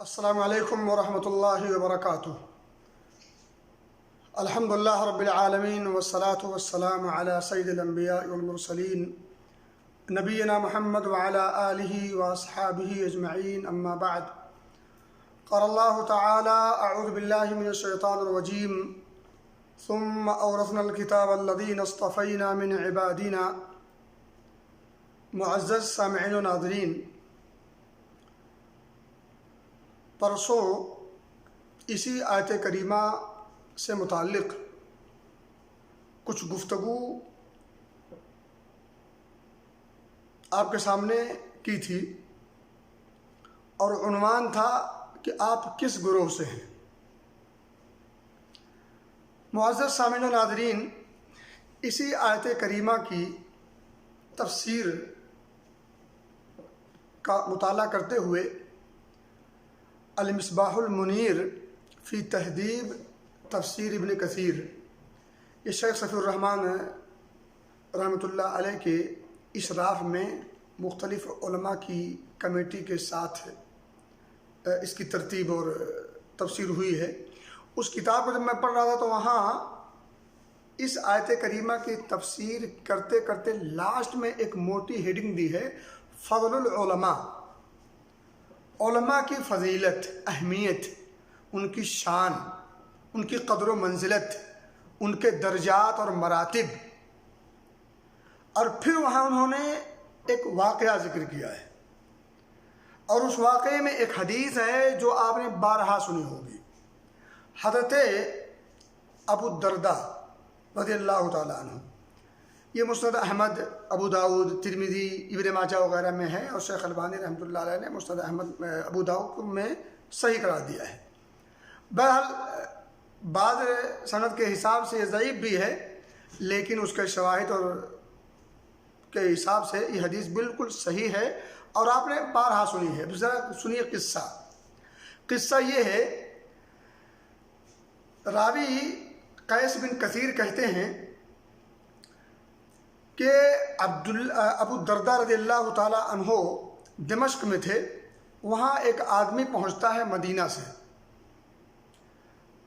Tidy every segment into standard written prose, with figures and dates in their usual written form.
السلام علیکم ورحمۃ اللہ وبرکاتہ۔ الحمدللہ رب العالمین والصلاة والسلام علی سید الانبیاء والمرسلین نبینا محمد وعلی آلہ واصحابہ اجمعین، اما بعد۔ قال اللہ تعالی اعوذ باللہ من الشیطان الرجیم ثم اورثنا الکتاب الذین اصطفینا من عبادنا۔ معزز سامعین و ناظرین، پرسوں اسی آیت کریمہ سے متعلق کچھ گفتگو آپ کے سامنے کی تھی، اور عنوان تھا کہ آپ کس گروہ سے ہیں۔ معزز سامعین و ناظرین، اسی آیت کریمہ کی تفسیر کا مطالعہ کرتے ہوئے المصباح المنیر فی تہذیب تفسیر ابن کثیر، یہ شیخ صفی الرحمن رحمۃ اللہ علیہ کے اشراف میں مختلف علماء کی کمیٹی کے ساتھ اس کی ترتیب اور تفسیر ہوئی ہے۔ اس کتاب کو جب میں پڑھ رہا تھا تو وہاں اس آیت کریمہ کی تفسیر کرتے کرتے لاسٹ میں ایک موٹی ہیڈنگ دی ہے، فضل العلماء، علماء کی فضیلت، اہمیت، ان کی شان، ان کی قدر و منزلت، ان کے درجات اور مراتب، اور پھر وہاں انہوں نے ایک واقعہ ذکر کیا ہے، اور اس واقعے میں ایک حدیث ہے جو آپ نے بارہا سنی ہوگی۔ حضرت ابو الدرداء رضی اللہ تعالیٰ عنہ، یہ مسند احمد، ابو داؤد، ترمذی، ابن ماجہ وغیرہ میں ہے، اور شیخ البانی رحمۃ اللہ علیہ نے مسند احمد ابو داؤد میں صحیح قرار دیا ہے۔ بہرحال بعض سند کے حساب سے یہ ضعیف بھی ہے، لیکن اس کے شواہد اور کے حساب سے یہ حدیث بالکل صحیح ہے، اور آپ نے بارہا سنی ہے۔ ذرا سنیے قصہ یہ ہے، راوی قیس بن کثیر کہتے ہیں کہ ابو الدرداء رضی اللہ تعالیٰ عنہ دمشق میں تھے۔ وہاں ایک آدمی پہنچتا ہے مدینہ سے،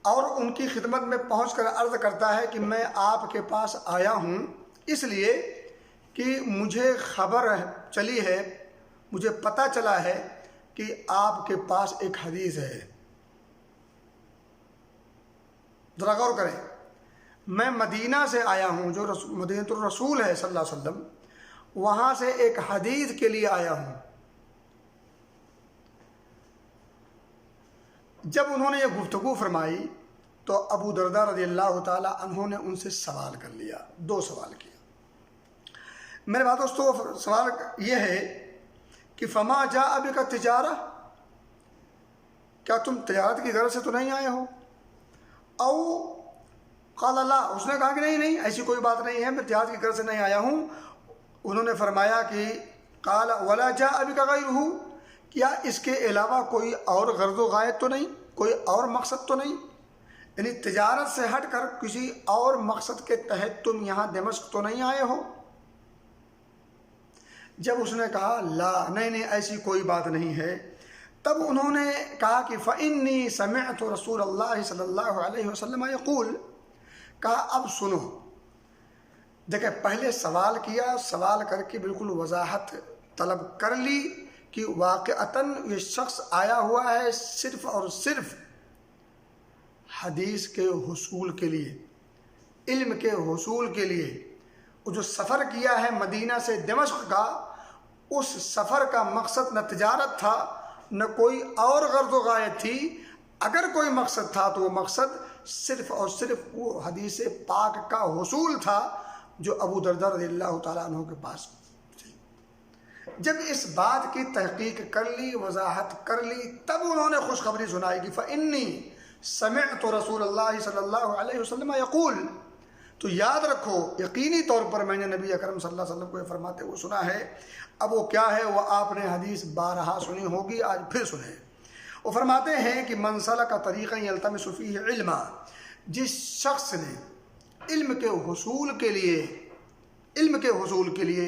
اور ان کی خدمت میں پہنچ کر عرض کرتا ہے کہ میں آپ کے پاس آیا ہوں اس لیے کہ مجھے خبر چلی ہے، مجھے پتہ چلا ہے کہ آپ کے پاس ایک حدیث ہے۔ ذرا غور کریں، میں مدینہ سے آیا ہوں، جو مدینہ الرسول ہے صلی اللہ علیہ وسلم، وہاں سے ایک حدیث کے لیے آیا ہوں۔ جب انہوں نے یہ گفتگو فرمائی تو ابو درداء رضی اللہ تعالی عنہ نے ان سے سوال کر لیا، دو سوال کیا۔ میرے بات دوستو، سوال یہ ہے کہ فما جاء بک تجارہ، کیا تم تجارت کی غرض سے تو نہیں آئے ہو؟ او قال لا، اس نے کہا کہ نہیں ایسی کوئی بات نہیں ہے، میں تجارت کی غرض سے نہیں آیا ہوں۔ انہوں نے فرمایا کہ قال ولا جاء بک غیرہ، کیا اس کے علاوہ کوئی اور غرض و غایت تو نہیں، کوئی اور مقصد تو نہیں؟ یعنی تجارت سے ہٹ کر کسی اور مقصد کے تحت تم یہاں دمشق تو نہیں آئے ہو؟ جب اس نے کہا لا، نہیں ایسی کوئی بات نہیں ہے، تب انہوں نے کہا کہ فإنی سمعت رسول اللہ صلی اللہ علیہ وسلم یقول، کہا اب سنو، دیکھیں پہلے سوال کیا، سوال کر کے بالکل وضاحت طلب کر لی کہ واقعتاً یہ شخص آیا ہوا ہے صرف اور صرف حدیث کے حصول کے لیے، علم کے حصول کے لیے۔ وہ جو سفر کیا ہے مدینہ سے دمشق کا، اس سفر کا مقصد نہ تجارت تھا نہ کوئی اور غرض و غایت تھی۔ اگر کوئی مقصد تھا تو وہ مقصد صرف اور صرف وہ حدیث پاک کا حصول تھا جو ابو درداء رضی اللہ تعالیٰ عنہ کے پاس تھی۔ جب اس بات کی تحقیق کر لی، وضاحت کر لی، تب انہوں نے خوشخبری سنائی کہ فإنی سمعت رسول اللہ صلی اللہ علیہ وسلم یقول، تو یاد رکھو یقینی طور پر میں نے نبی اکرم صلی اللہ علیہ وسلم کو یہ فرماتے ہوئے سنا ہے۔ اب وہ کیا ہے، وہ آپ نے حدیث بارہا سنی ہوگی، آج پھر سنیں۔ وہ فرماتے ہیں کہ من سلک طریقا یلتمس فیہ علما، جس شخص نے علم کے حصول کے لیے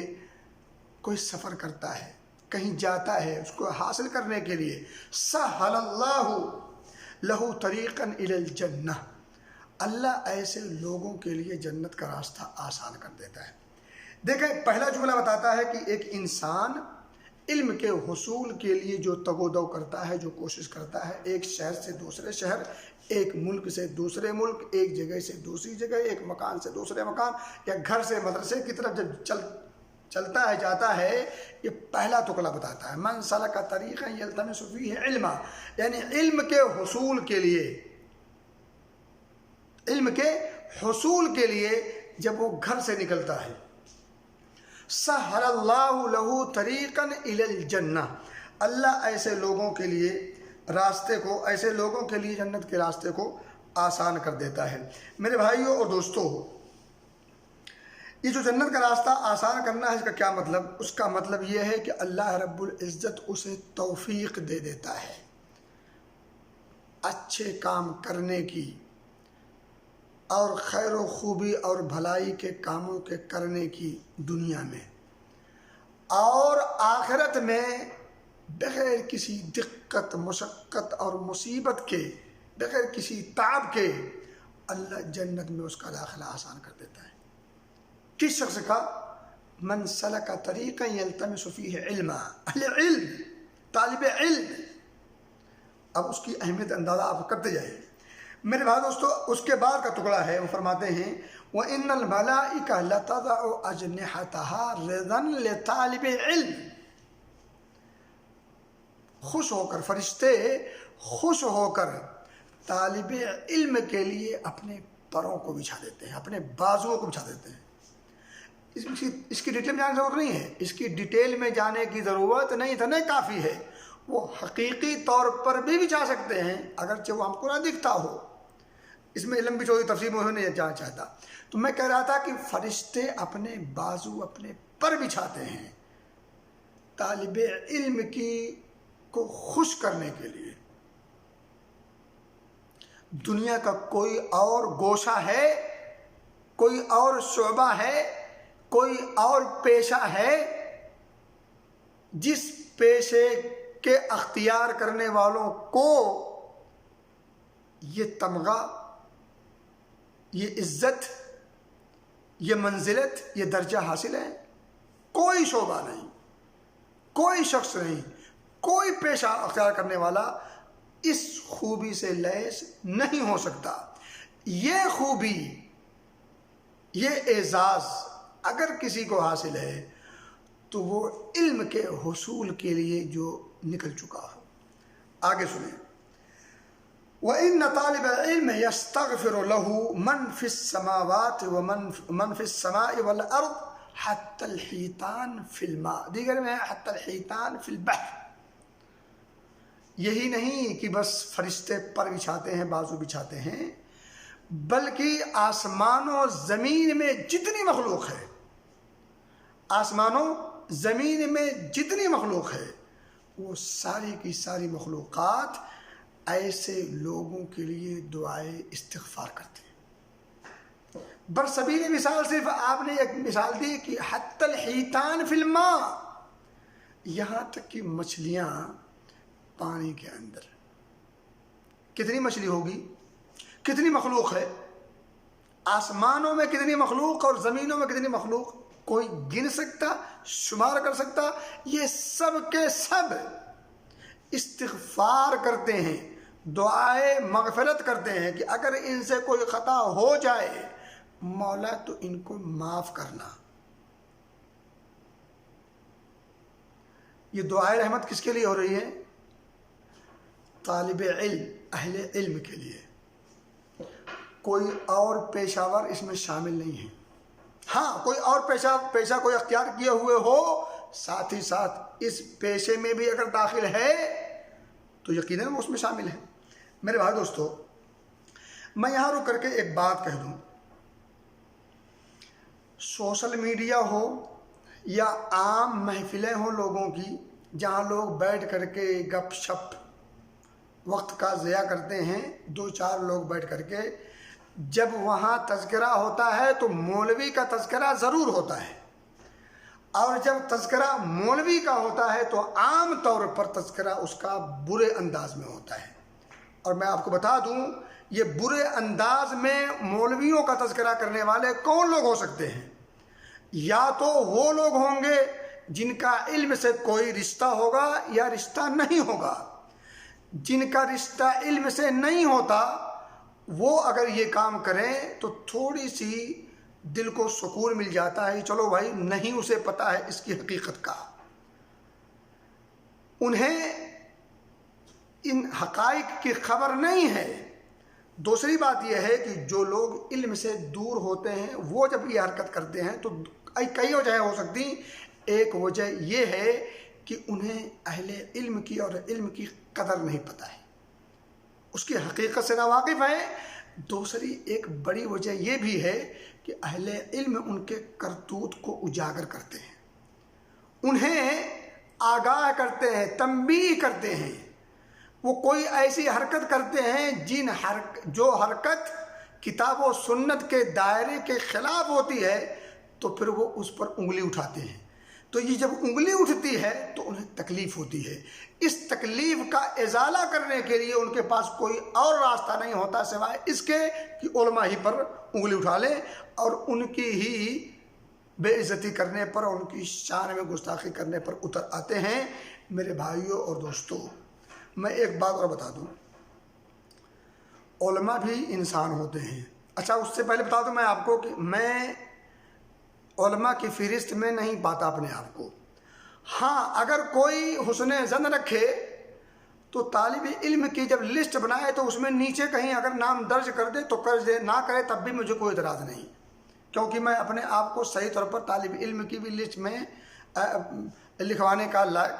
کوئی سفر کرتا ہے، کہیں جاتا ہے اس کو حاصل کرنے کے لیے، سہل اللہ لہو طریقا الی الجنہ، اللہ ایسے لوگوں کے لیے جنت کا راستہ آسان کر دیتا ہے۔ دیکھیں پہلا جملہ بتاتا ہے کہ ایک انسان علم کے حصول کے لیے جو تگ و دو کرتا ہے، جو کوشش کرتا ہے، ایک شہر سے دوسرے شہر، ایک ملک سے دوسرے ملک، ایک جگہ سے دوسری جگہ، ایک مکان سے دوسرے مکان، یا گھر سے مدرسے کی طرف جب چلتا ہے جاتا ہے، یہ پہلا ٹکڑا بتاتا ہے من سلک طریقا یلتمس فیہ علما، یعنی علم کے حصول کے لیے جب وہ گھر سے نکلتا ہے، سہل اللہ لہ طریقا الی الجنہ، اللہ ایسے لوگوں کے لیے جنت کے راستے کو آسان کر دیتا ہے۔ میرے بھائیوں اور دوستوں، یہ جو جنت کا راستہ آسان کرنا ہے، اس کا کیا مطلب؟ اس کا مطلب یہ ہے کہ اللہ رب العزت اسے توفیق دے دیتا ہے اچھے کام کرنے کی، اور خیر و خوبی اور بھلائی کے کاموں کے کرنے کی دنیا میں، اور آخرت میں بغیر کسی دقت مشقت اور مصیبت کے، بغیر کسی تعب کے، اللہ جنت میں اس کا داخلہ آسان کر دیتا ہے۔ کس شخص کا؟ من سلک طریقا یلتمس فیہ علما، اہل علم، طالب علم۔ اب اس کی اہمیت اندازہ آپ کرتے جائیں۔ میرے بھائی دوستو، اس کے بعد کا ٹکڑا ہے، وہ فرماتے ہیں وَإِنَّ الْمَلَائِكَةَ لَتَضَعُ أَجْنِحَتَهَا رِضًا لِطَالِبِ علم، خوش ہو کر، فرشتے خوش ہو کر طالب علم کے لیے اپنے پروں کو بچھا دیتے ہیں، اپنے بازوؤں کو بچھا دیتے ہیں۔ اس کی ڈیٹیل میں جانے کی ضرورت نہیں ہے، اس کی ڈیٹیل میں جانے کی ضرورت نہیں، اتنا کافی ہے۔ وہ حقیقی طور پر بھی بچھا سکتے ہیں، اگرچہ وہ ہم کو نہ دکھتا ہو۔ اس میں علم بھی چوری تفصیل میں نہیں جانا چاہتا۔ تو میں کہہ رہا تھا کہ فرشتے اپنے بازو، اپنے پر بچھاتے ہیں طالب علم کو خوش کرنے کے لیے۔ دنیا کا کوئی اور گوشہ ہے، کوئی اور شعبہ ہے، کوئی اور پیشہ ہے جس پیشے کے اختیار کرنے والوں کو یہ تمغہ، یہ عزت، یہ منزلت، یہ درجہ حاصل ہے؟ کوئی شعبہ نہیں، کوئی شخص نہیں، کوئی پیشہ اختیار کرنے والا اس خوبی سے لیس نہیں ہو سکتا۔ یہ خوبی، یہ اعزاز اگر کسی کو حاصل ہے تو وہ علم کے حصول کے لیے جو نکل چکا ہو۔ آگے سنیں، وَإِنَّ طَالِبَ الْعِلْمِ يَسْتَغْفِرُ لَهُ مَنْ فِي السَّمَاوَاتِ وَمَنْ فِي السَّمَاءِ وَالْأَرْضِ حَتَّى الْحِيتَانِ فِي الْمَاءِ، دیگر میں حَتَّى الْحِيتَانِ فِي الْبَحْرِ۔ یہی نہیں کہ بس فرشتے پر بچھاتے ہیں، بازو بچھاتے ہیں، بلکہ آسمان و زمین میں جتنی مخلوق ہے، آسمان و زمین میں جتنی مخلوق ہے، وہ ساری کی ساری مخلوقات ایسے لوگوں کے لیے دعائے استغفار کرتے ہیں۔ برسبیل مثال صرف آپ نے ایک مثال دی کہ حتی الحیتان فی الماء، یہاں تک کہ مچھلیاں پانی کے اندر، کتنی مچھلی ہوگی، کتنی مخلوق ہے، آسمانوں میں کتنی مخلوق اور زمینوں میں کتنی مخلوق، کوئی گن سکتا، شمار کر سکتا؟ یہ سب کے سب استغفار کرتے ہیں، دعائے مغفرت کرتے ہیں کہ اگر ان سے کوئی خطا ہو جائے مولا تو ان کو معاف کرنا۔ یہ دعائے رحمت کس کے لیے ہو رہی ہے؟ طالب علم، اہل علم کے لیے۔ کوئی اور پیشہ ور اس میں شامل نہیں ہے۔ ہاں کوئی اور پیشہ کوئی اختیار کیے ہوئے ہو، ساتھ ہی ساتھ اس پیشے میں بھی اگر داخل ہے تو یقیناً وہ اس میں شامل ہے۔ میرے بھائی دوستو، میں یہاں رک کر کے ایک بات کہہ دوں، سوشل میڈیا ہو یا عام محفلیں ہوں لوگوں کی، جہاں لوگ بیٹھ کر کے گپ شپ وقت کا ضیاع کرتے ہیں، دو چار لوگ بیٹھ کر کے، جب وہاں تذکرہ ہوتا ہے تو مولوی کا تذکرہ ضرور ہوتا ہے، اور جب تذکرہ مولوی کا ہوتا ہے تو عام طور پر تذکرہ اس کا برے انداز میں ہوتا ہے. اور میں آپ کو بتا دوں یہ برے انداز میں مولویوں کا تذکرہ کرنے والے کون لوگ ہو سکتے ہیں؟ یا تو وہ لوگ ہوں گے جن کا علم سے کوئی رشتہ ہوگا یا رشتہ نہیں ہوگا. جن کا رشتہ علم سے نہیں ہوتا وہ اگر یہ کام کریں تو تھوڑی سی دل کو سکون مل جاتا ہے، چلو بھائی نہیں اسے پتہ ہے اس کی حقیقت کا. انہیں ان حقائق کی خبر نہیں ہے. دوسری بات یہ ہے کہ جو لوگ علم سے دور ہوتے ہیں وہ جب یہ حرکت کرتے ہیں تو کئی وجہیں ہو سکتی. ایک وجہ یہ ہے کہ انہیں اہل علم کی اور علم کی قدر نہیں پتہ ہے، اس کی حقیقت سے ناواقف ہے. دوسری ایک بڑی وجہ یہ بھی ہے کہ اہل علم ان کے کرتوت کو اجاگر کرتے ہیں، انہیں آگاہ کرتے ہیں، تنبیہ کرتے ہیں. وہ کوئی ایسی حرکت کرتے ہیں جو حرکت کتاب و سنت کے دائرے کے خلاف ہوتی ہے تو پھر وہ اس پر انگلی اٹھاتے ہیں. تو یہ جب انگلی اٹھتی ہے تو انہیں تکلیف ہوتی ہے. اس تکلیف کا ازالہ کرنے کے لیے ان کے پاس کوئی اور راستہ نہیں ہوتا سوائے اس کے کہ علماء ہی پر انگلی اٹھا لیں اور ان کی ہی بے عزتی کرنے پر، ان کی شان میں گستاخی کرنے پر اتر آتے ہیں. میرے بھائیوں اور دوستوں، میں ایک بات اور بتا دوں، علماء بھی انسان ہوتے ہیں. اچھا اس سے پہلے بتا دوں میں آپ کو کہ میں علماء کی فہرست میں نہیں پاتا اپنے آپ کو. ہاں اگر کوئی حسن ظن رکھے تو طالب علم کی جب لسٹ بنائے تو اس میں نیچے کہیں اگر نام درج کر دے تو کر دے، نہ کرے تب بھی مجھے کوئی اعتراض نہیں، کیونکہ میں اپنے آپ کو صحیح طور پر طالب علم کی بھی لسٹ میں لکھوانے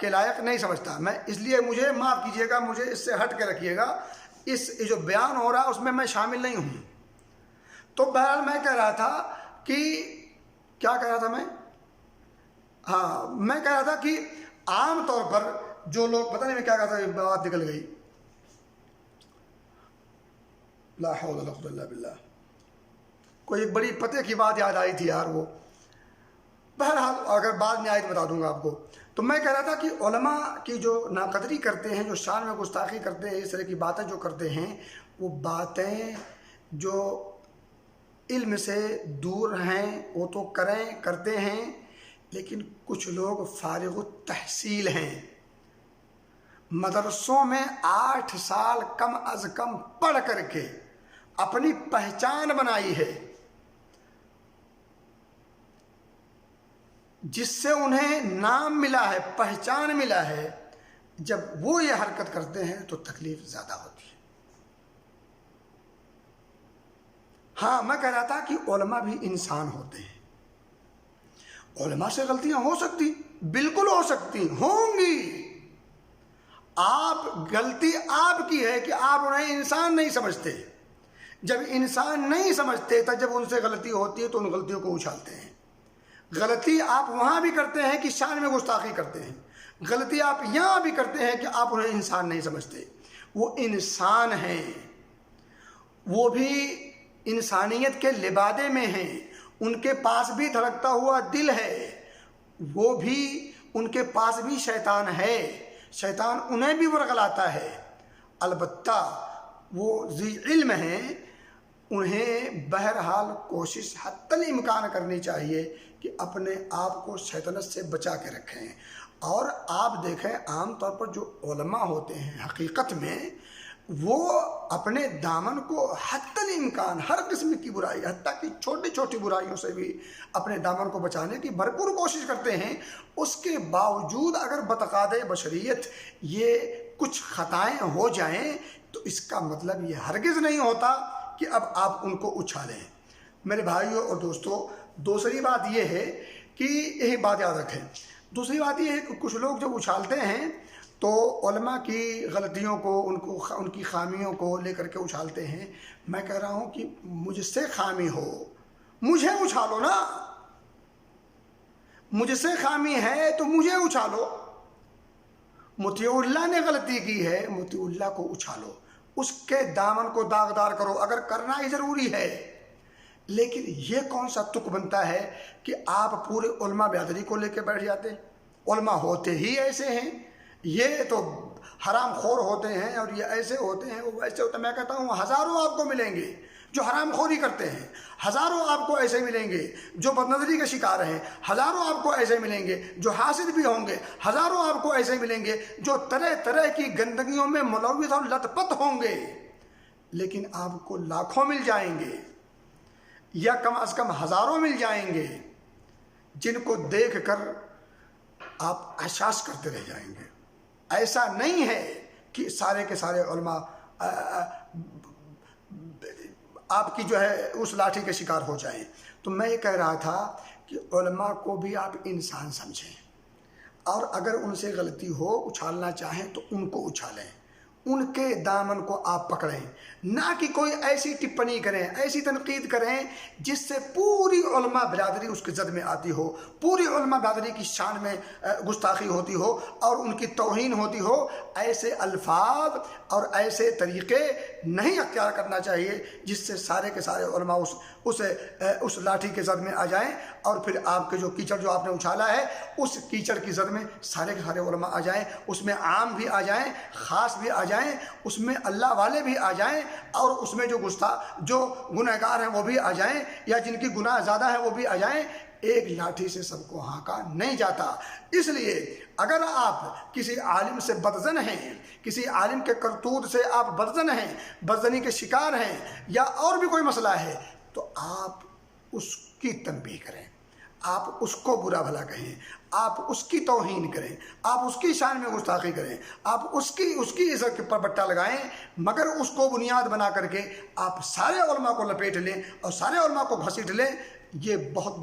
کے لائق نہیں سمجھتا. میں اس لیے مجھے معاف کیجیے گا، مجھے اس سے ہٹ کے رکھیے گا. اس جو بیان ہو رہا ہے اس میں شامل نہیں ہوں. تو بہرحال میں کہہ رہا تھا کہ کیا کہہ رہا تھا میں کہہ رہا تھا کہ عام طور پر جو لوگ، پتہ نہیں میں کیا کہا تھا، بات نکل گئی. لا حول ولا قوت الا باللہ. کوئی ایک بڑی پتے کی بات یاد آئی تھی یار وہ. بہرحال اگر بعد میں آئی تو بتا دوں گا آپ کو. تو میں کہہ رہا تھا کہ علماء کی جو ناقدری کرتے ہیں، جو شان میں گستاخی کرتے ہیں، اس طرح کی باتیں جو کرتے ہیں، وہ باتیں جو علم سے دور ہیں وہ تو کرتے ہیں، لیکن کچھ لوگ فارغ التحصیل ہیں، مدرسوں میں 8 سال کم از کم پڑھ کر کے اپنی پہچان بنائی ہے، جس سے انہیں نام ملا ہے، پہچان ملا ہے. جب وہ یہ حرکت کرتے ہیں تو تکلیف زیادہ ہوتی ہے. ہاں میں کہہ رہا تھا کہ علماء بھی انسان ہوتے ہیں، علماء سے غلطیاں ہو سکتی، بالکل ہو سکتی، ہوں گی. غلطی آپ کی ہے کہ آپ انہیں انسان نہیں سمجھتے. جب انسان نہیں سمجھتے تب جب ان سے غلطی ہوتی ہے تو ان غلطیوں کو اچھالتے ہیں. غلطی آپ وہاں بھی کرتے ہیں کہ شان میں گستاخی کرتے ہیں. غلطی آپ یہاں بھی کرتے ہیں کہ آپ انہیں انسان نہیں سمجھتے. وہ انسان ہیں، وہ بھی انسانیت کے لبادے میں ہیں، ان کے پاس بھی دھڑکتا ہوا دل ہے، وہ بھی ان کے پاس بھی شیطان ہے، شیطان انہیں بھی ورغلاتا ہے. البتہ وہ ذی علم ہیں، انہیں بہرحال کوشش حتی الامکان کرنی چاہیے کہ اپنے آپ کو شیطنت سے بچا کے رکھیں. اور آپ دیکھیں عام طور پر جو علماء ہوتے ہیں حقیقت میں وہ اپنے دامن کو حتی الامکان ہر قسم کی برائی، حتیٰ کہ چھوٹی چھوٹی برائیوں سے بھی اپنے دامن کو بچانے کی بھرپور کوشش کرتے ہیں. اس کے باوجود اگر بتقاضۂ بشریت یہ کچھ خطائیں ہو جائیں تو اس کا مطلب یہ ہرگز نہیں ہوتا کہ اب آپ ان کو اچھالیں. میرے بھائیوں اور دوستوں، دوسری بات یہ ہے کہ یہی بات یاد رکھیں. دوسری بات یہ ہے کہ کچھ لوگ جب اچھالتے ہیں تو علماء کی غلطیوں کو، ان کی خامیوں کو لے کر کے اچھالتے ہیں. میں کہہ رہا ہوں کہ مجھ سے خامی ہو، مجھے اچھالو نا. مجھ سے خامی ہے تو مجھے اچھالو. مطیع اللہ نے غلطی کی ہے، مطیع اللہ کو اچھالو، اس کے دامن کو داغدار کرو. اگر کرنا ہی ضروری ہے لیکن یہ کون سا تک بنتا ہے کہ آپ پورے علماء برادری کو لے کے بیٹھ جاتے ہیں؟ علماء ہوتے ہی ایسے ہیں، یہ تو حرام خور ہوتے ہیں اور یہ ایسے ہوتے ہیں، وہ ویسے ہوتے ہیں۔ میں کہتا ہوں ہزاروں آپ کو ملیں گے جو حرام خوری کرتے ہیں، ہزاروں آپ کو ایسے ملیں گے جو بد نظری کے شکار ہیں، ہزاروں آپ کو ایسے ملیں گے جو حاسد بھی ہوں گے، ہزاروں آپ کو ایسے ملیں گے جو طرح طرح کی گندگیوں میں ملوث اور لت پت ہوں گے، لیکن آپ کو لاکھوں مل جائیں گے یا کم از کم ہزاروں مل جائیں گے جن کو دیکھ کر آپ احساس کرتے رہ جائیں گے۔ ایسا نہیں ہے کہ سارے کے سارے علماء آپ کی جو ہے اس لاٹھی کے شکار ہو جائیں۔ تو میں یہ کہہ رہا تھا کہ علماء کو بھی آپ انسان سمجھیں، اور اگر ان سے غلطی ہو اچھالنا چاہیں تو ان کو اچھالیں، ان کے دامن کو آپ پکڑیں، نہ کہ کوئی ایسی ٹپنی کریں، ایسی تنقید کریں جس سے پوری علماء برادری اس کی زد میں آتی ہو، پوری علماء برادری کی شان میں گستاخی ہوتی ہو اور ان کی توہین ہوتی ہو۔ ایسے الفاظ اور ایسے طریقے نہیں اختیار کرنا چاہیے جس سے سارے کے سارے علماء اس لاٹھی کے زد میں آ جائیں، اور پھر آپ کے جو کیچڑ جو آپ نے اچھالا ہے اس کیچڑ کی زد میں سارے کے سارے علماء آ جائیں، اس میں عام بھی آ جائیں، خاص بھی آ جائیں، اس میں اللہ والے بھی آ جائیں، اور اس میں جو گنہگار ہیں وہ بھی آ جائیں، یا جن کی گناہ زیادہ ہیں وہ بھی آ جائیں۔ ایک لاٹھی سے سب کو ہانکا نہیں جاتا۔ اس لیے اگر آپ کسی عالم سے بدظن ہیں، کسی عالم کے کرتوت سے آپ بدظن ہیں، بدظنی کے شکار ہیں، یا اور بھی کوئی مسئلہ ہے، تو آپ اس کی تنبیہ کریں، آپ اس کو برا بھلا کہیں، آپ اس کی توہین کریں، آپ اس کی شان میں گستاخی کریں، آپ اس کی عزت پر بٹا لگائیں، مگر اس کو بنیاد بنا کر کے آپ سارے علماء کو لپیٹ لیں اور سارے علماء کو گھسیٹ لیں۔ یہ بہت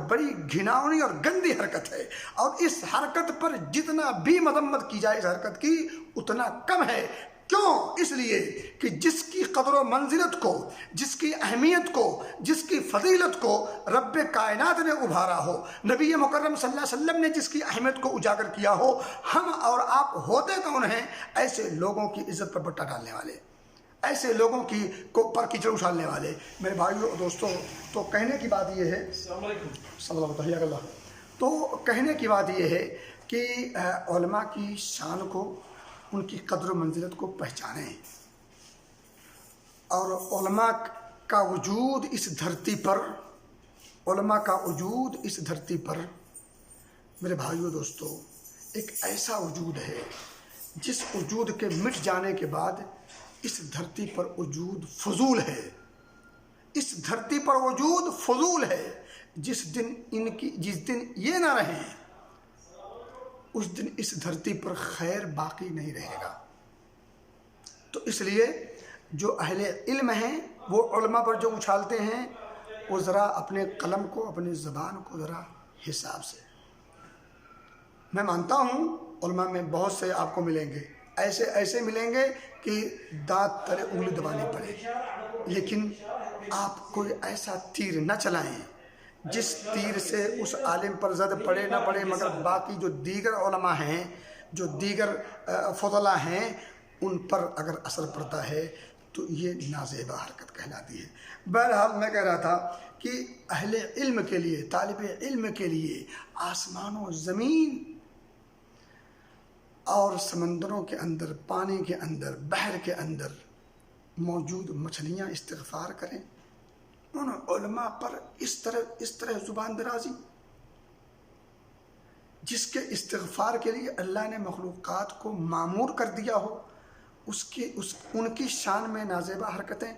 بڑی گھناؤنی اور گندی حرکت ہے، اور اس حرکت پر جتنا بھی مذمت کی جائے اس حرکت کی اتنا کم ہے۔ کیوں؟ اس لیے کہ جس کی قدر و منزلت کو، جس کی اہمیت کو، جس کی فضیلت کو رب کائنات نے ابھارا ہو، نبی مکرم صلی اللہ علیہ وسلم نے جس کی اہمیت کو اجاگر کیا ہو، ہم اور آپ ہوتے کون ہیں؟ ایسے لوگوں کی عزت پر بٹا ڈالنے والے، ایسے لوگوں کی پر کیچڑ اچھالنے والے۔ میرے بھائیوں اور دوستوں، تو کہنے کی بات یہ ہے، صلی اللہ علیہ وسلم، تو کہنے کی بات یہ ہے کہ علماء کی شان کو، ان کی قدر و منزلت کو پہچانیں، اور علماء کا وجود اس دھرتی پر، علماء کا وجود اس دھرتی پر میرے بھائیوں دوستو ایک ایسا وجود ہے جس وجود کے مٹ جانے کے بعد اس دھرتی پر وجود فضول ہے، اس دھرتی پر وجود فضول ہے۔ جس دن یہ نہ رہیں اس دن اس دھرتی پر خیر باقی نہیں رہے گا۔ تو اس لیے جو اہل علم ہیں وہ علماء پر جو اچھالتے ہیں وہ ذرا اپنے قلم کو، اپنی زبان کو ذرا حساب سے۔ میں مانتا ہوں علماء میں بہت سے آپ کو ملیں گے، ایسے ملیں گے کہ دانت تلے انگلی دبانی پڑے، لیکن آپ کوئی ایسا تیر نہ چلائیں جس تیر سے اس عالم پر زد پڑے نہ پڑے، مگر باقی جو دیگر علماء ہیں، جو دیگر فضلاء ہیں، ان پر اگر اثر پڑتا ہے تو یہ نازیبہ حرکت کہلاتی ہے۔ بہرحال میں کہہ رہا تھا کہ اہل علم کے لیے، طالب علم کے لیے آسمان و زمین اور سمندروں کے اندر، پانی کے اندر، بحر کے اندر موجود مچھلیاں استغفار کریں۔ ان علماء پر اس طرح زبان درازی، جس کے استغفار کے لیے اللہ نے مخلوقات کو مامور کر دیا ہو، ان کی شان میں نازیبہ حرکتیں،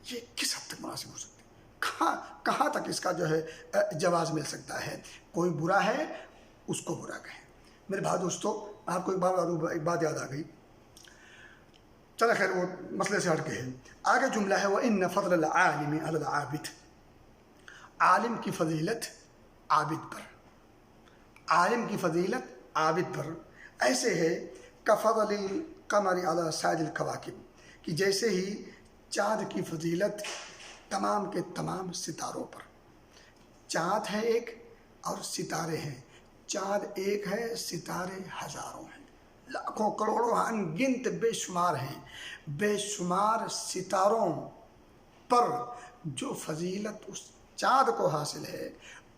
یہ کس حد تک مناسب ہو سکتی ہیں؟ کہاں تک اس کا جو ہے جواز مل سکتا ہے؟ کوئی برا ہے اس کو برا کہیں۔ میرے بھائی دوستو، آپ کو ایک بات یاد آ گئی، چلے خیر وہ مسئلے سے ہٹ کے ہے۔ آگے جملہ ہے وَإِنَّ فَضْلَ الْعَالِمِ عَلَى الْعَابِدِ، عالم کی فضیلت عابد پر، عالم کی فضیلت عابد پر ایسے ہے كَفَضْلِ الْقَمَرِ عَلَى سَائِرِ الْكَوَاكِبِ، کہ جیسے ہی چاند کی فضیلت تمام کے تمام ستاروں پر۔ چاند ہے ایک اور ستارے ہیں، چاند ایک ہے، ستارے ہزاروں ہیں، لاکھوں کروڑوں، ان گنت بے شمار ہیں۔ بے شمار ستاروں پر جو فضیلت اس چاند کو حاصل ہے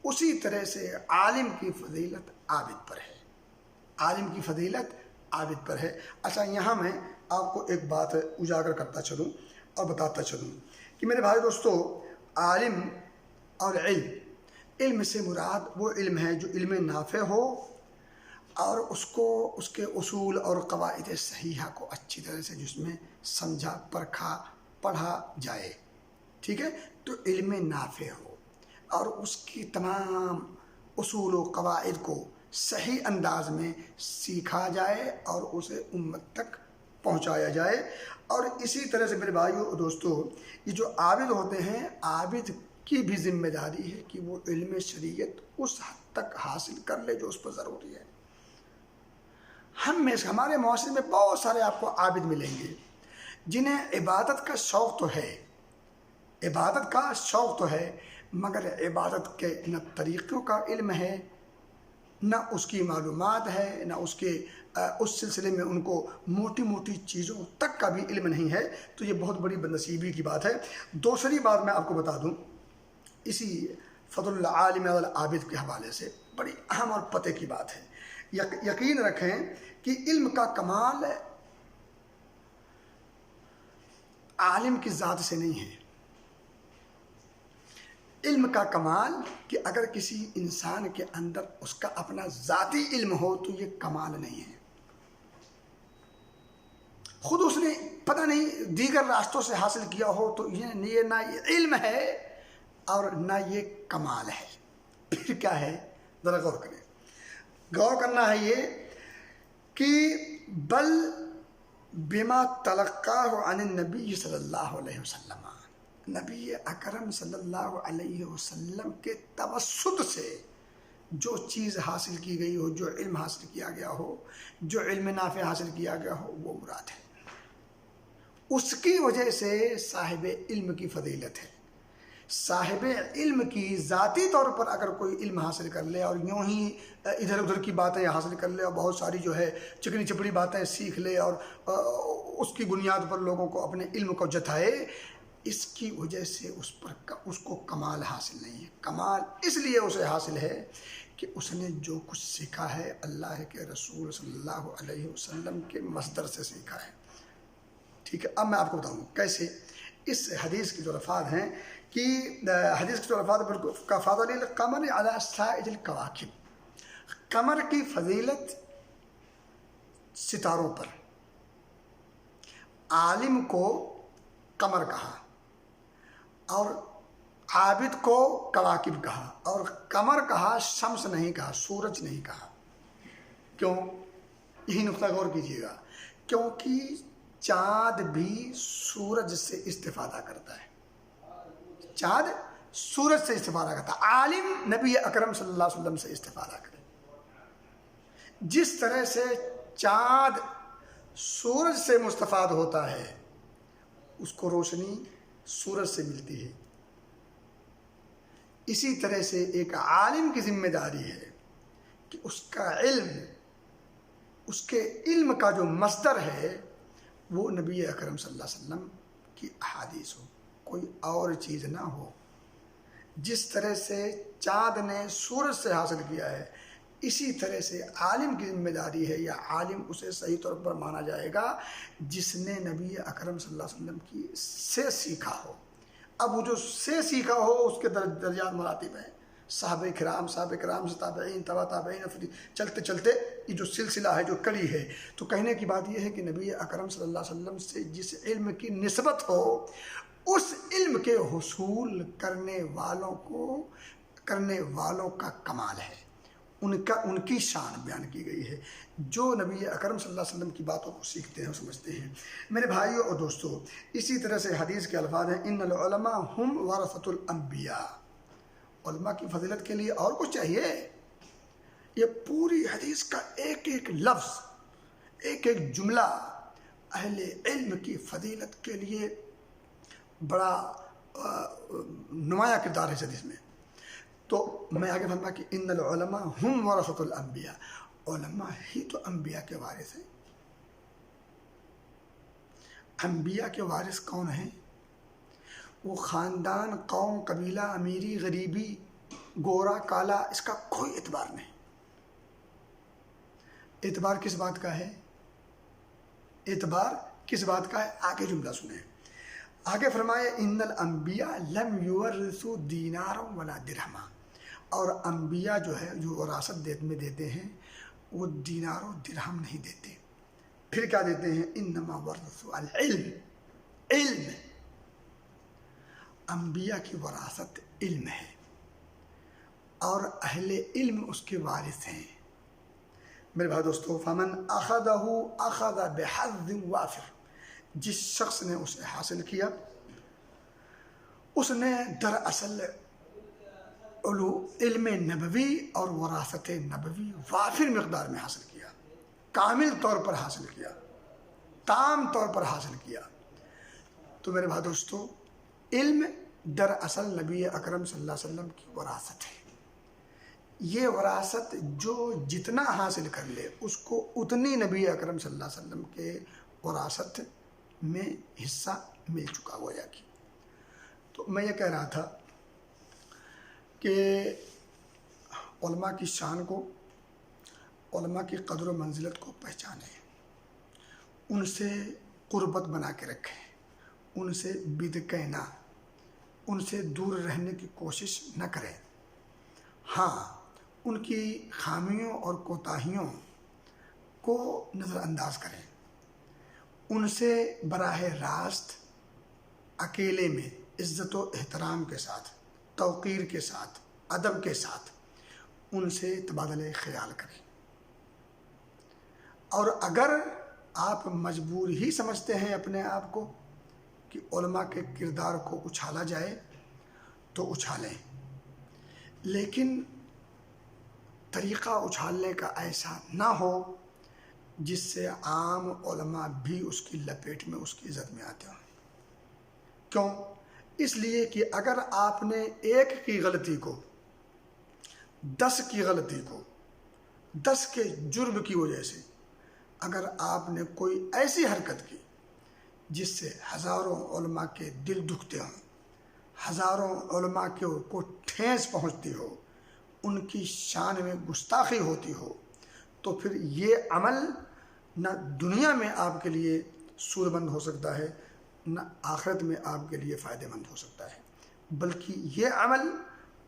اسی طرح سے عالم کی فضیلت عابد پر ہے، عالم کی فضیلت عابد پر ہے۔ اچھا، یہاں میں آپ کو ایک بات اجاگر کرتا چلوں اور بتاتا چلوں کہ میرے بھائی دوستو، عالم اور علم سے مراد وہ علم ہے جو علم نافع ہو اور اس کے اصول اور قواعد صحیحہ کو اچھی طرح سے جس میں سمجھا پرکھا پڑھا جائے، ٹھیک ہے، تو علم نافع ہو اور اس کی تمام اصول و قواعد کو صحیح انداز میں سیکھا جائے اور اسے امت تک پہنچایا جائے۔ اور اسی طرح سے میرے بھائیو اور دوستو، یہ جو عابد ہوتے ہیں، عابد کی بھی ذمہ داری ہے کہ وہ علم شریعت اس حد تک حاصل کر لے جو اس پر ضروری ہے۔ ہمارے معاشرے میں بہت سارے آپ کو عابد ملیں گے جنہیں عبادت کا شوق تو ہے، عبادت کا شوق تو ہے، مگر عبادت کے نہ طریقوں کا علم ہے، نہ اس کی معلومات ہے، نہ اس سلسلے میں ان کو موٹی موٹی چیزوں تک کا بھی علم نہیں ہے، تو یہ بہت بڑی بدنصیبی کی بات ہے۔ دوسری بات میں آپ کو بتا دوں، اسی فضل العالم والعابد کے حوالے سے بڑی اہم اور پتے کی بات ہے۔ یقین رکھیں کہ علم کا کمال عالم کی ذات سے نہیں ہے۔ علم کا کمال کہ اگر کسی انسان کے اندر اس کا اپنا ذاتی علم ہو تو یہ کمال نہیں ہے، خود اس نے پتہ نہیں دیگر راستوں سے حاصل کیا ہو تو یہ نہ یہ علم ہے اور نہ یہ کمال ہے، پھر کیا ہے؟ ذرا غور کریں، غور کرنا ہے یہ کہ بل بما تلقاہ عن النبی صلی اللہ علیہ وسلم، نبی اکرم صلی اللہ علیہ وسلم کے توسط سے جو چیز حاصل کی گئی ہو، جو علم حاصل کیا گیا ہو، جو علم نافع حاصل کیا گیا ہو، وہ مراد ہے۔ اس کی وجہ سے صاحب علم کی فضیلت ہے۔ صاحب علم کی ذاتی طور پر اگر کوئی علم حاصل کر لے اور یوں ہی ادھر ادھر کی باتیں حاصل کر لے اور بہت ساری جو ہے چکنی چپڑی باتیں سیکھ لے اور اس کی بنیاد پر لوگوں کو اپنے علم کو جتائے، اس کی وجہ سے اس کو کمال حاصل نہیں ہے۔ کمال اس لیے اسے حاصل ہے کہ اس نے جو کچھ سیکھا ہے اللہ کے رسول صلی اللہ علیہ وسلم کے مصدر سے سیکھا ہے، ٹھیک ہے۔ اب میں آپ کو بتاؤں کیسے۔ اس حدیث کی جو الفاظ ہیں کہ حدیث کے جو الفاظ کا فضل القمر علی سائر الکواکب، قمر کی فضیلت ستاروں پر، عالم کو قمر کہا اور عابد کو کواکب کہا، اور قمر کہا، شمس نہیں کہا، سورج نہیں کہا۔ کیوں؟ یہی نقطہ غور کیجیے گا، کیونکہ چاند بھی سورج سے استفادہ کرتا ہے، چاند سورج سے استفادہ کرتا ہے، عالم نبی اکرم صلی اللہ علیہ وسلم سے استفادہ کرے۔ جس طرح سے چاند سورج سے مستفاد ہوتا ہے، اس کو روشنی سورج سے ملتی ہے، اسی طرح سے ایک عالم کی ذمہ داری ہے کہ اس کا علم، اس کے علم کا جو مصدر ہے وہ نبی اکرم صلی اللہ علیہ وسلم کی احادیث ہو، کوئی اور چیز نہ ہو۔ جس طرح سے چاند نے سورج سے حاصل کیا ہے، اسی طرح سے عالم کی ذمہ داری ہے، یا عالم اسے صحیح طور پر مانا جائے گا جس نے نبی اکرم صلی اللہ علیہ وسلم سے سیکھا ہو۔ اب وہ جو سے سیکھا ہو اس کے درجات مراتب ہیں، صحابہ کرام سے تابعین، تبع تابعین، چلتے چلتے یہ جو سلسلہ ہے، جو کڑی ہے، تو کہنے کی بات یہ ہے کہ نبی اکرم صلی اللہ علیہ وسلم سے جس علم کی نسبت ہو، اس علم کے حصول کرنے والوں کا کمال ہے، ان کی شان بیان کی گئی ہے، جو نبی اکرم صلی اللہ علیہ وسلم کی باتوں کو سیکھتے ہیں اور سمجھتے ہیں۔ میرے بھائیوں اور دوستو، اسی طرح سے حدیث کے الفاظ ہیں، ان العلماء ہم ورثۃ الانبیاء، علماء کی فضیلت کے لیے اور کچھ چاہیے؟ یہ پوری حدیث کا ایک ایک لفظ، ایک ایک جملہ اہل علم کی فضیلت کے لیے بڑا نمایاں کردار ہے اس حدیث میں۔ تو میں آگے فرمایا کہ ان العلماء ہم ورثۃ الانبیاء، علماء ہی تو انبیاء کے وارث ہیں۔ انبیاء کے وارث کون ہیں؟ وہ خاندان، قوم، قبیلہ، امیری، غریبی، گورا، کالا، اس کا کوئی اعتبار نہیں۔ اعتبار کس بات کا ہے؟ اعتبار کس بات کا ہے؟ آگے جملہ سنیں۔ آگے فرمایا ان الانبیاء لم یورثوا دینارا ولا درہما، اور انبیاء جو ہے جو وراثت میں دیتے ہیں وہ دینار و درہم نہیں دیتے، پھر کیا دیتے ہیں؟ انما ورثوا العلم، علم۔ انبیاء کی وراثت علم ہے اور اہل علم اس کے وارث ہیں۔ میرے بھائی دوستو، فمن اخذہ اخذ بحظ وافر، جس شخص نے اسے حاصل کیا اس نے دراصل علم نبوی اور وراثت نبوی وافر مقدار میں حاصل کیا، کامل طور پر حاصل کیا، تام طور پر حاصل کیا۔ تو میرے بھائی دوستو، علم دراصل نبی اکرم صلی اللہ علیہ وسلم کی وراثت ہے۔ یہ وراثت جو جتنا حاصل کر لے اس کو اتنی نبی اکرم صلی اللہ علیہ وسلم کے وراثت میں حصہ مل چکا گویا کہ۔ تو میں یہ کہہ رہا تھا کہ علماء کی شان کو، علماء کی قدر و منزلت کو پہچانیں، ان سے قربت بنا کے رکھیں، ان سے بدکیں نہ، ان سے دور رہنے کی کوشش نہ کریں۔ ہاں، ان کی خامیوں اور کوتاہیوں کو نظر انداز کریں، ان سے براہ راست اکیلے میں عزت و احترام کے ساتھ، توقیر کے ساتھ، ادب کے ساتھ ان سے تبادلہ خیال کریں۔ اور اگر آپ مجبور ہی سمجھتے ہیں اپنے آپ کو کہ علماء کے کردار کو اچھالا جائے تو اچھالیں، لیکن طریقہ اچھالنے کا ایسا نہ ہو جس سے عام علماء بھی اس کی لپیٹ میں، اس کی عزت میں آتے ہوں۔ کیوں؟ اس لیے کہ اگر آپ نے ایک کی غلطی کو، 10 کی غلطی کو، 10 کے جرم کی وجہ سے اگر آپ نے کوئی ایسی حرکت کی جس سے ہزاروں علماء کے دل دکھتے ہوں، ہزاروں علماء کو ٹھیس پہنچتی ہو، ان کی شان میں گستاخی ہوتی ہو، تو پھر یہ عمل نہ دنیا میں آپ کے لیے سود مند ہو سکتا ہے، نہ آخرت میں آپ کے لیے فائدہ مند ہو سکتا ہے، بلکہ یہ عمل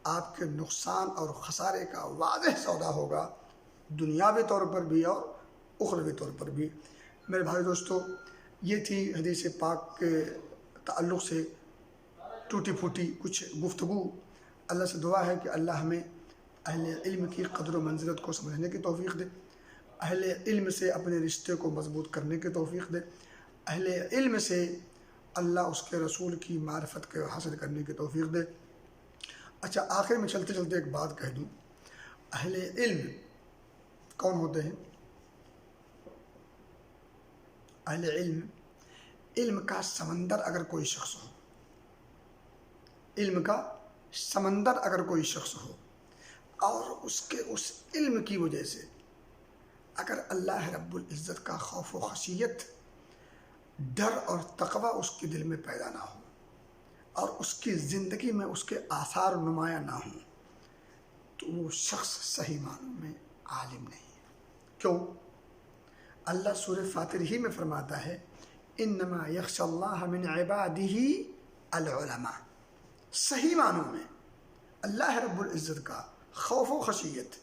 آپ کے نقصان اور خسارے کا واضح سودا ہوگا، دنیاوی طور پر بھی اور اخروی طور پر بھی۔ میرے بھائی دوستو، یہ تھی حدیث پاک کے تعلق سے ٹوٹی پھوٹی کچھ گفتگو۔ اللہ سے دعا ہے کہ اللہ ہمیں اہل علم کی قدر و منزلت کو سمجھنے کی توفیق دے، اہل علم سے اپنے رشتے کو مضبوط کرنے کی توفیق دے، اہل علم سے اللہ اس کے رسول کی معرفت کو حاصل کرنے کی توفیق دے۔ اچھا، آخر میں چلتے چلتے ایک بات کہہ دوں، اہل علم کون ہوتے ہیں؟ اہل علم، علم کا سمندر اگر کوئی شخص ہو، علم کا سمندر اگر کوئی شخص ہو اور اس علم کی وجہ سے اگر اللہ رب العزت کا خوف و خشیت، ڈر اور تقوی اس کے دل میں پیدا نہ ہو اور اس کی زندگی میں اس کے آثار نمایاں نہ ہوں، تو وہ شخص صحیح معنوں میں عالم نہیں ہے۔ کیوں؟ اللہ سورہ فاطر ہی میں فرماتا ہے انما یخشی اللہ من عبادہ العلماء۔ صحیح معنوں میں اللہ رب العزت کا خوف و خشیت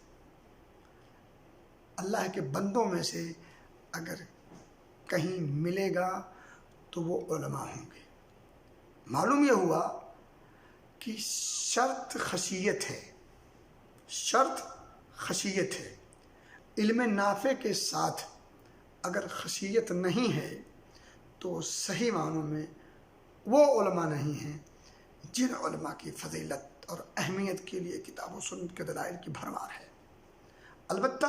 اللہ کے بندوں میں سے اگر کہیں ملے گا تو وہ علماء ہوں گے۔ معلوم یہ ہوا کہ شرط خشیت ہے، شرط خشیت ہے۔ علم نافع کے ساتھ اگر خشیت نہیں ہے تو صحیح معنوں میں وہ علماء نہیں ہیں جن علماء کی فضیلت اور اہمیت کے لیے کتاب و سنت کے دلائل کی بھرمار ہے۔ البتہ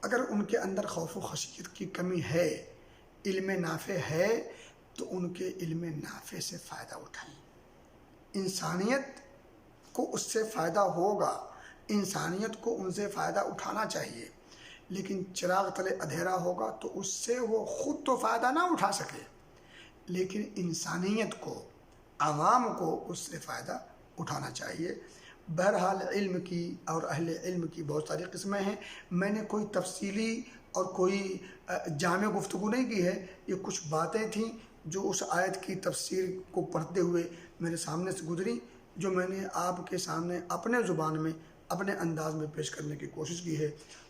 اگر ان کے اندر خوف و خشیت کی کمی ہے، علم نافع ہے، تو ان کے علم نافع سے فائدہ اٹھائیں۔ انسانیت کو اس سے فائدہ ہوگا، انسانیت کو ان سے فائدہ اٹھانا چاہیے، لیکن چراغ تلے اندھیرا ہوگا تو اس سے وہ خود تو فائدہ نہ اٹھا سکے، لیکن انسانیت کو عوام کو اس سے فائدہ اٹھانا چاہیے۔ بہرحال علم کی اور اہل علم کی بہت ساری قسمیں ہیں، میں نے کوئی تفصیلی اور کوئی جامع گفتگو نہیں کی ہے، یہ کچھ باتیں تھیں جو اس آیت کی تفسیر کو پڑھتے ہوئے میرے سامنے سے گزری، جو میں نے آپ کے سامنے اپنے زبان میں اپنے انداز میں پیش کرنے کی کوشش کی ہے۔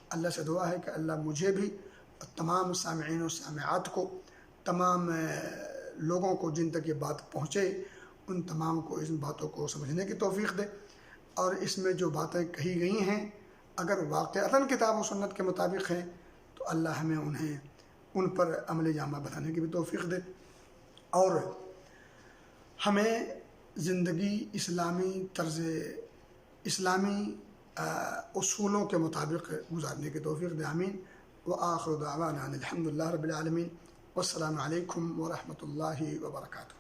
اللہ سے دعا ہے کہ اللہ مجھے بھی، تمام سامعین و سامعات کو، تمام لوگوں کو جن تک یہ بات پہنچے ان تمام کو ان باتوں کو سمجھنے کی توفیق دے، اور اس میں جو باتیں کہی گئی ہیں اگر واقعتاً کتاب و سنت کے مطابق ہیں تو اللہ ہمیں انہیں ان پر عمل جامہ بنانے کی بھی توفیق دے، اور ہمیں زندگی اسلامی اصولوں کے مطابق گزارنے کی توفیق دے، آمین۔ وآخر دعوانا الحمد للہ رب العالمین، والسلام علیکم ورحمۃ اللہ وبرکاتہ۔